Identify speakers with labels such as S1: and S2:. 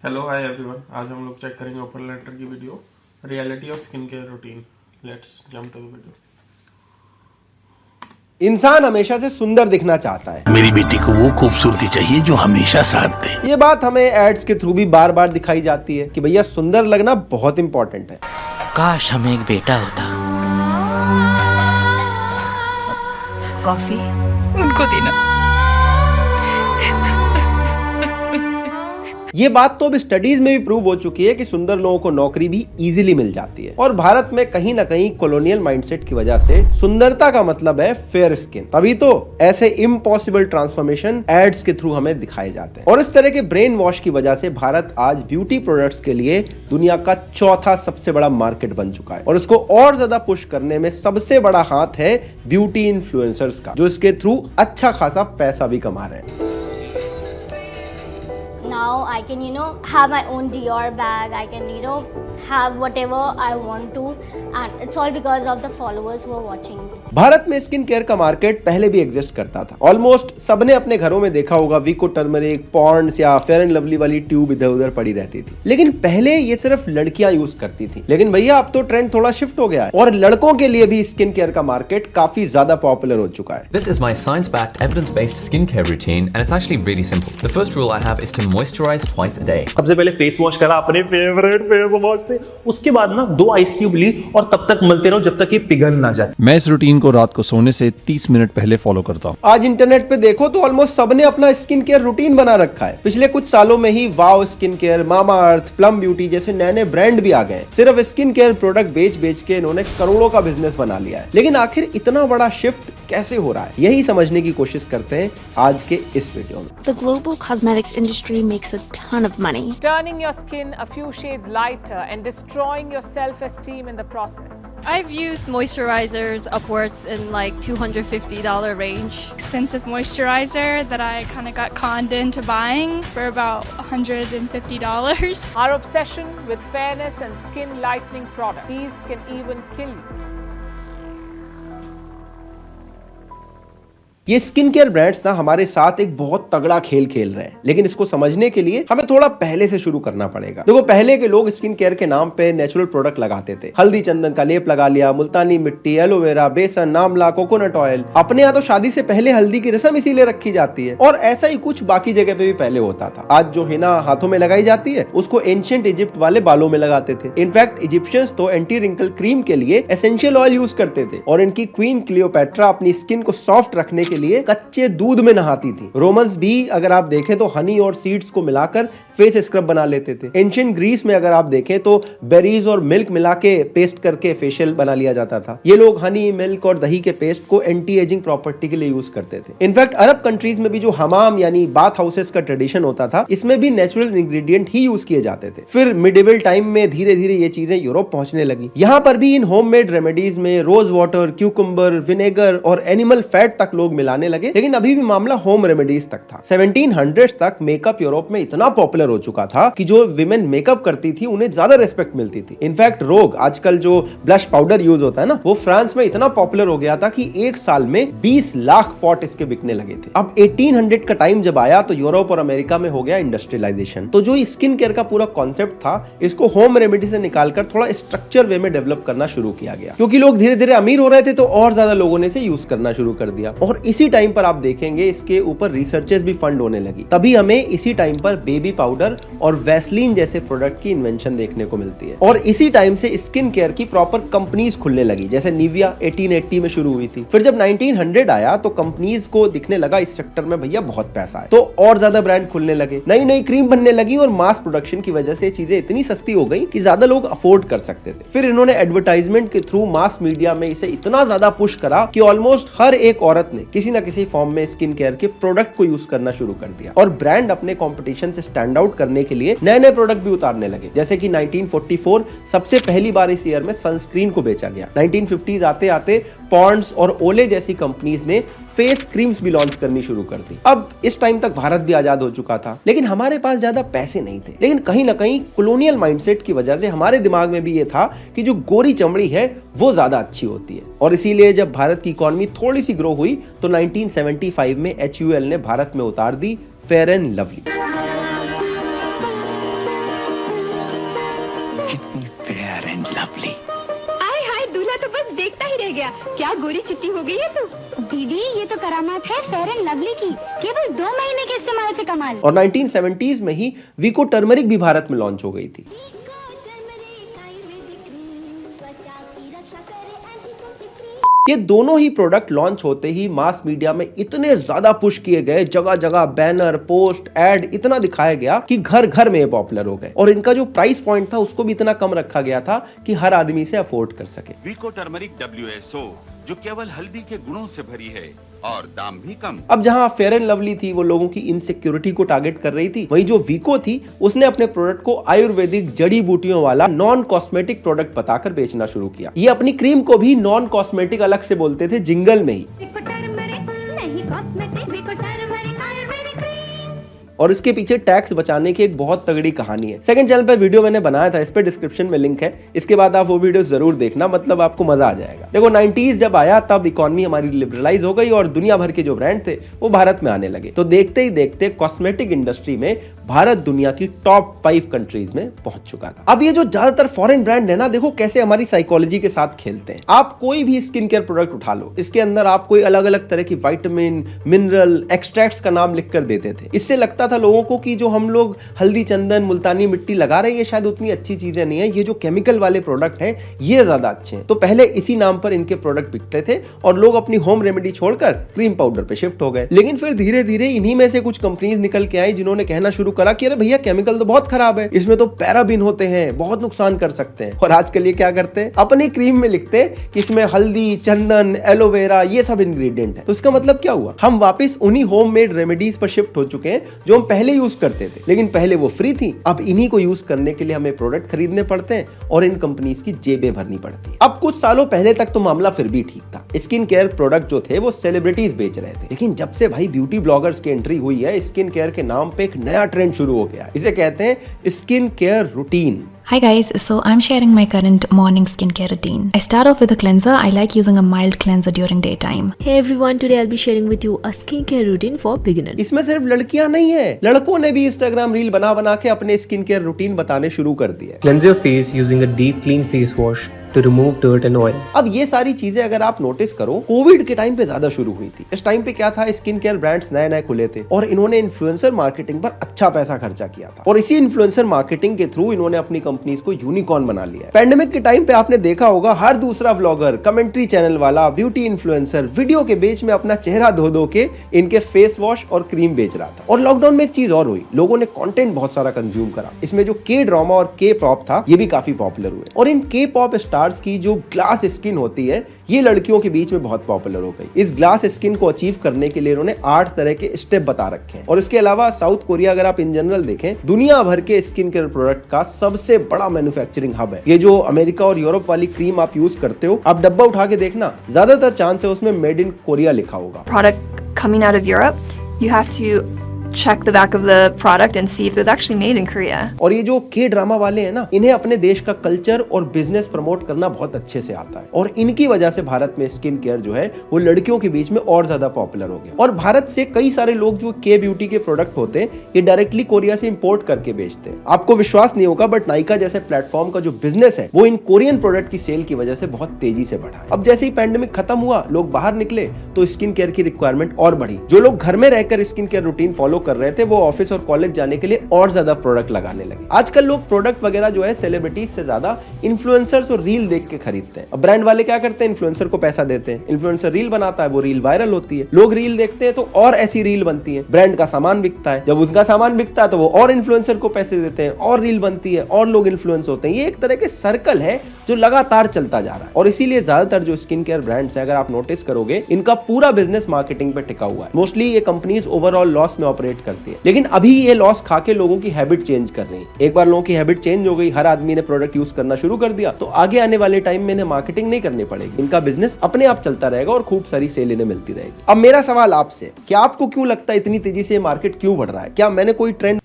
S1: Hello hi everyone, आज हम लोग चेक करेंगे ओपन लेटर की video reality of skin care routine. Let's jump to the video.
S2: इंसान हमेशा से सुंदर दिखना चाहता है।
S3: मेरी बेटी को वो खूबसूरती चाहिए जो हमेशा साथ दे।
S2: ये बात हमें एड्स के थ्रू भी बार बार दिखाई जाती है कि भैया सुंदर लगना बहुत इंपॉर्टेंट है।
S4: काश हमें एक बेटा होता।
S5: कॉफी उनको देना।
S2: ये बात तो अब स्टडीज में भी प्रूव हो चुकी है कि सुंदर लोगों को नौकरी भी इजीली मिल जाती है। और भारत में कहीं ना कहीं कॉलोनियल माइंडसेट की वजह से सुंदरता का मतलब है फेयर स्किन। तभी तो ऐसे इम्पॉसिबल ट्रांसफॉर्मेशन एड्स के थ्रू हमें दिखाए जाते हैं। और इस तरह के ब्रेन वॉश की वजह से भारत आज ब्यूटी प्रोडक्ट्स के लिए दुनिया का चौथा सबसे बड़ा मार्केट बन चुका है। और इसको और ज्यादा पुश करने में सबसे बड़ा हाथ है ब्यूटी इन्फ्लुएंसर्स का, जो इसके थ्रू अच्छा खासा पैसा भी कमा रहे हैं।
S6: Now I can, have my own Dior bag. I can, have whatever I want to, and it's all because of the followers who are watching.
S2: Bharat में स्किन केयर का मार्केट पहले भी एग्जिस्ट करता था। ऑलमोस्ट सबने अपने घरों में देखा होगा विको टर्मरिक, पॉन्ड्स या फेयर एंड लवली वाली ट्यूब इधर उधर पड़ी रहती थी। लेकिन पहले ये सिर्फ लड़कियां यूज करती थी। लेकिन भैया अब तो ट्रेंड थोड़ा शिफ्ट हो गया है और लड़कों के लिए भी स्किन केयर का मार्केट काफी ज्यादा पॉपुलर हो चुका है।
S7: This is my science-backed, evidence-based skincare routine, and it's actually really simple. The first rule I have is to moisturize twice a day.
S8: सबसे पहले फेस वॉश करा, अपने फेवरेट फेस वॉश थे। उसके बाद ना 2 आइस क्यूब ली और तब तक मलते रहो जब तक ये पिघल ना जाए।
S9: मैं इस रूटीन को रात को सोने से 30 मिनट पहले फॉलो करता हूँ।
S2: आज इंटरनेट पे देखो तो ऑलमोस्ट सबने अपना स्किन केयर रूटीन बना रखा है। पिछले कुछ सालों में ही वाव स्किन केयर, मामा अर्थ, प्लम ब्यूटी जैसे नए नए ब्रांड भी आ गए। सिर्फ स्किन केयर प्रोडक्ट बेच बेच के इन्होंने करोड़ों का बिजनेस बना लिया है। लेकिन आखिर इतना बड़ा शिफ्ट कैसे हो रहा है, यही समझने की कोशिश करते हैं आज के इस वीडियो में।
S5: The global cosmetics industry makes a ton of money.
S10: Turning your skin a few shades lighter and destroying your self-esteem in the process.
S11: I've used moisturizers upwards in like $250 range.
S12: Expensive moisturizer that I kind of got conned into buying for about $150.
S10: Our obsession with fairness and skin lightening products. These can even kill you.
S2: ये skin care brands ना हमारे साथ एक बहुत तगड़ा खेल खेल रहे हैं। लेकिन इसको समझने के लिए हमें थोड़ा पहले से शुरू करना पड़ेगा। देखो, पहले के लोग स्किन केयर के नाम पे नेचुरल प्रोडक्ट लगाते थे। हल्दी चंदन का लेप लगा लिया, मुल्तानी मिट्टी, एलोवेरा, बेसन, आंवला, कोकोनट ऑयल। अपने यहाँ तो शादी से पहले हल्दी की रस्म इसीलिए रखी जाती है। और ऐसा ही कुछ बाकी जगह पे भी पहले होता था। आज जो हिना हाथों में लगाई जाती है उसको एंशिएंट इजिप्ट वाले बालों में लगाते थे। इनफैक्ट इजिप्शियंस तो एंटी रिंकल क्रीम के लिए एसेंशियल ऑयल यूज करते थे। और इनकी क्वीन क्लियोपैट्रा अपनी स्किन को सॉफ्ट रखने के लिए कच्चे दूध में नहाती थी। रोमन्स भी अगर आप देखें तो हनी और सीड्स को मिलाकर फेस स्क्रब बना लेते थे। एंशिएंट ग्रीस में अगर आप देखें तो बेरीज और मिल्क मिला के पेस्ट करके फेशियल बना लिया जाता था। ये लोग हनी, मिल्क और दही के पेस्ट को एंटी एजिंग प्रॉपर्टी के लिए यूज करते थे। इनफैक्ट अरब कंट्रीज में भी जो हमाम यानी बाथ हाउसेस का ट्रेडिशन होता था, इसमें भी नेचुरल इंग्रेडिएंट ही यूज किए जाते थे। फिर मिडिवल टाइम में धीरे धीरे ये चीजें यूरोप पहुंचने लगी। यहाँ पर भी इन होममेड रेमेडीज में रोज वाटर, क्यूकम्बर, विनेगर और एनिमल फैट तक लोग मिलाने लगे। लेकिन अभी भी मामला होम रेमेडीज तक था। 1700s तक मेकअप यूरोप में इतना पॉपुलर हो चुका था कि जो विमेन मेकअप करती थी उन्हें ज्यादा रेस्पेक्ट मिलती थी। इनफैक्ट रोग, आजकल जो ब्लश पाउडर यूज होता है ना, वो फ्रांस में इतना पॉपुलर हो गया था कि एक साल में 20 लाख पॉट इसके बिकने लगे थे। अब 1800 का टाइम जब आया तो यूरोप और अमेरिका में हो गया इंडस्ट्रियलाइजेशन। तो जो स्किन केयर का पूरा कॉन्सेप्ट था, इसको होम रेमेडी से निकालकर थोड़ा स्ट्रक्चर वे में डेवलप करना शुरू किया गया। क्योंकि लोग धीरे धीरे अमीर हो रहे थे तो और ज्यादा लोगों ने इसे यूज करना शुरू कर दिया। और इसी टाइम पर आप देखेंगे इसके ऊपर रिसर्चेस भी फंड होने लगी। तभी हमें इसी टाइम पर बेबी पाउडर और वैसलीन जैसे प्रोडक्ट की इन्वेंशन देखने को मिलती है। और इसी टाइम से स्किन केयर की प्रॉपर कंपनीज खुलने लगी, जैसे निविया 1880 में शुरू हुई थी। फिर जब 1900 आया तो कंपनीज को दिखने लगा इस सेक्टर में भैया बहुत पैसा है, तो और ज्यादा ब्रांड खुलने लगे, नई नई क्रीम बनने लगी और मास प्रोडक्शन की वजह से चीजें इतनी सस्ती हो गई कि ज्यादा लोग अफोर्ड कर सकते थे। फिर इन्होंने एडवर्टाइजमेंट के थ्रू मास मीडिया में इसे इतना ज्यादा पुश करा कि ऑलमोस्ट हर एक औरत ने किसी न किसी फॉर्म में स्किन केयर के प्रोडक्ट को यूज करना शुरू कर दिया। और ब्रांड अपने कंपटीशन से स्टैंड आउट करने के लिए नए नए प्रोडक्ट भी उतारने लगे। जैसे कि 1944 सबसे पहली बार इस ईयर में सनस्क्रीन को बेचा गया। 1950s आते आते पॉन्ड्स और ओले जैसी कंपनीज ने फेस क्रीम्स भी लॉन्च करनी शुरू कर दी। अब इस टाइम तक भारत भी आजाद हो चुका था, लेकिन हमारे पास ज्यादा पैसे नहीं थे। लेकिन कहीं ना कहीं कॉलोनियल माइंडसेट की वजह से हमारे दिमाग में भी ये था कि जो गोरी चमड़ी है वो ज्यादा अच्छी होती है। और इसीलिए जब भारत की इकोनॉमी थोड़ी सी ग्रो हुई तो 1975 में HUL ने भारत में उतार दी फेयर एंड लवली।
S3: लवली।
S13: आय हाय, दूल्हा तो बस देखता ही रह गया। क्या गोरी चिट्टी हो गई है तू। दीदी ये तो करामात है फेयर एंड लवली की, केवल 2 महीने के इस्तेमाल से कमाल।
S2: और 1970s में ही विको टर्मरिक भी भारत में लॉन्च हो गई थी। ये दोनों ही प्रोडक्ट लॉन्च होते ही मास मीडिया में इतने ज्यादा पुश किए गए, जगह जगह बैनर, पोस्ट, एड इतना दिखाया गया कि घर घर में ये पॉपुलर हो गए। और इनका जो प्राइस पॉइंट था उसको भी इतना कम रखा गया था कि हर आदमी इसे अफोर्ड कर सके।
S14: विको टर्मरिक WSO जो केवल हल्दी के गुणों से भरी है और दाम भी कम।
S2: अब जहां फेयर एंड लवली थी वो लोगों की इनसिक्योरिटी को टारगेट कर रही थी, वहीं जो विको थी उसने अपने प्रोडक्ट को आयुर्वेदिक जड़ी बूटियों वाला नॉन कॉस्मेटिक प्रोडक्ट बताकर बेचना शुरू किया। ये अपनी क्रीम को भी नॉन कॉस्मेटिक अलग से बोलते थे जिंगल में ही। और इसके पीछे टैक्स बचाने की एक बहुत तगड़ी कहानी है। सेकंड चैनल पे वीडियो मैंने बनाया था, इस पे डिस्क्रिप्शन में लिंक है, इसके बाद आप वो वीडियो जरूर देखना, मतलब आपको मजा आ जाएगा। देखो 90s जब आया तब इकोनॉमी हमारी लिबरलाइज हो गई और दुनिया भर के जो ब्रांड थे वो भारत में आने लगे। तो देखते ही देखते कॉस्मेटिक इंडस्ट्री में भारत दुनिया की टॉप 5 कंट्रीज में पहुंच चुका था। अब ये जो ज्यादातर फॉरेन ब्रांड है ना, देखो कैसे हमारी साइकोलॉजी के साथ खेलते हैं। आप कोई भी स्किन केयर प्रोडक्ट उठा लो, इसके अंदर आप कोई अलग अलग तरह की विटामिन, मिनरल, एक्सट्रैक्ट्स का नाम लिख कर देते थे। इससे लगता था लोगों को कि जो हम लोग हल्दी, चंदन, मुल्तानी मिट्टी लगा रहे हैं ये शायद उतनी अच्छी चीजें नहीं है, ये जो केमिकल वाले प्रोडक्ट है ये ज्यादा अच्छे हैं। तो पहले इसी नाम पर इनके प्रोडक्ट बिकते थे और लोग अपनी होम रेमेडी छोड़कर क्रीम पाउडर पे शिफ्ट हो गए। लेकिन फिर धीरे धीरे इन्हीं में से कुछ कंपनीज निकल के आई जिन्होंने कहना शुरू करा कि अरे भैया केमिकल तो बहुत खराब है, इसमें तो पैराबिन होते हैं, बहुत नुकसान कर सकते हैं। और आजकल ये क्या करते हैं, अपनी क्रीम में लिखते हैं कि इसमें हल्दी, चंदन, एलोवेरा ये सब इंग्रेडिएंट है। तो इसका मतलब क्या हुआ, हम वापस उन्हीं होममेड रेमेडीज पर शिफ्ट हो चुके हैं जो हम पहले यूज करते थे, लेकिन पहले वो फ्री थी। अब इन्हीं को यूज करने के लिए हमें प्रोडक्ट खरीदने पड़ते हैं और इन कंपनीज की जेबें भरनी पड़ती है। अब कुछ सालों पहले तक तो मामला फिर भी ठीक था, स्किन केयर प्रोडक्ट जो थे वो सेलिब्रिटीज बेच रहे थे। लेकिन जब से भाई ब्यूटी ब्लॉगर्स की एंट्री हुई है, स्किन केयर के नाम पे एक नया ट्रेंड शुरू हो गया। इसे कहते हैं skin care routine.
S15: Hi guys, so I'm sharing my current morning skincare routine. I start off with a cleanser. I like using a mild cleanser during daytime.
S5: Hey everyone, today I'll be sharing with you a skincare routine for beginners.
S2: इसमें सिर्फ लड़कियां नहीं है, लड़कों ने भी Instagram reel बना बना के अपने स्किन केयर रूटीन बताने शुरू कर दिए।
S16: Cleanse your face using a deep clean face wash to remove dirt and oil.
S2: अब ये सारी चीजें अगर आप नोटिस करो, कोविड के टाइम पे ज्यादा शुरू हुई थी। इस टाइम पे क्या था, स्किन केयर ब्रांड्स नए नए खुले थे और इन्होंने इन्फ्लुएंसर मार्केटिंग पर अच्छा पैसा खर्चा किया था और इसी इन्फ्लुएंसर मार्केटिंग के थ्रू इन्होंने अपनी कंपनीज को यूनिकॉर्न बना लिया है। पैंडेमिक के टाइम पे आपने देखा होगा हर दूसरा व्लॉगर, कमेंट्री चैनल वाला, ब्यूटी इन्फ्लुएंसर वीडियो के बीच में अपना चेहरा धो धो के इनके फेस वॉश और क्रीम बेच रहा था। और लॉकडाउन में एक चीज और हुई, लोगों ने कंटेंट बहुत सारा कंज्यूम करा। इसमें जो के ड्रामा और के पॉप था ये भी काफी पॉपुलर हुए और इन के पॉप स्टार्स की जो ग्लास स्किन होती है ये लड़कियों के बीच में बहुत पॉपुलर हो गई। इस ग्लास स्किन को अचीव करने के लिए इन्होंने 8 तरह के स्टेप बता रखे हैं। और इसके अलावा साउथ कोरिया अगर आप इन जनरल देखें, दुनिया भर के स्किन केयर प्रोडक्ट का सबसे बड़ा मैन्युफैक्चरिंग हब है। ये जो अमेरिका और यूरोप वाली क्रीम आप यूज करते हो, आप डब्बा उठा के देखना, ज्यादातर चांस है उसमें मेड इन कोरिया लिखा होगा।
S11: Product coming out of Europe, you have to check the back of the product and see if it was actually made in Korea.
S2: और ये जो के ड्रामा वाले हैं ना, इन्हें अपने देश का कल्चर और बिजनेस प्रमोट करना बहुत अच्छे से आता है और इनकी वजह से भारत में स्किन केयर जो है वो लड़कियों के बीच में और ज्यादा पॉपुलर हो गया। और भारत से कई सारे लोग जो के ब्यूटी के प्रोडक्ट होते हैं ये डायरेक्टली कोरिया से इंपोर्ट करके बेचते हैं। आपको विश्वास नहीं होगा बट नाइका जैसे प्लेटफॉर्म का जो बिजनेस है वो इन कोरियन प्रोडक्ट की सेल की वजह से बहुत तेजी से बढ़ा है। अब जैसे ही पैंडेमिक खत्म हुआ, लोग बाहर निकले तो स्किन केयर की रिक्वायरमेंट और बढ़ी। जो लोग घर में रहकर स्किन केयर रूटीन फॉलो कर रहे थे वो ऑफिस और कॉलेज जाने के लिए और ज्यादा प्रोडक्ट लगाने लगे। आजकल लोग प्रोडक्ट वगैरह जो है सेलिब्रिटीज से ज्यादा इन्फ्लुएंसर्स और रील देख के खरीदते हैं। अब ब्रांड वाले क्या करते हैं, इन्फ्लुएंसर को पैसा देते हैं, इन्फ्लुएंसर रील बनाता है, वो रील वायरल होती है, लोग रील देखते हैं तो और ऐसी रील बनती है, ब्रांड का सामान बिकता है, जब उसका सामान बिकता है तो वो और इन्फ्लुएंसर को पैसे देते हैं और रील बनती है और लोग इन्फ्लुएंस होते हैं। ये एक तरह के सर्कल है जो लगातार चलता जा रहा है और इसीलिए ज्यादातर जो स्किन केयर ब्रांड्स है अगर आप नोटिस करोगे इनका पूरा बिजनेस मार्केटिंग पे टिका हुआ है। मोस्टली ये कंपनीज ओवरऑल लॉस में ऑपरेट करती है, लेकिन अभी ये लॉस खा के लोगों की हैबिट चेंज कर रही है। एक बार लोगों की हैबिट चेंज हो गई, हर आदमी ने प्रोडक्ट यूज करना शुरू कर दिया, तो आगे आने वाले टाइम में इन्हें मार्केटिंग नहीं करनी पड़ेगी, इनका बिजनेस अपने आप चलता रहेगा और खूब सारी सेल इन्हें मिलती रहेगी। अब मेरा सवाल आपसे, क्या आपको क्यों लगता है इतनी तेजी से मार्केट क्यों बढ़ रहा है? क्या मैंने कोई ट्रेंड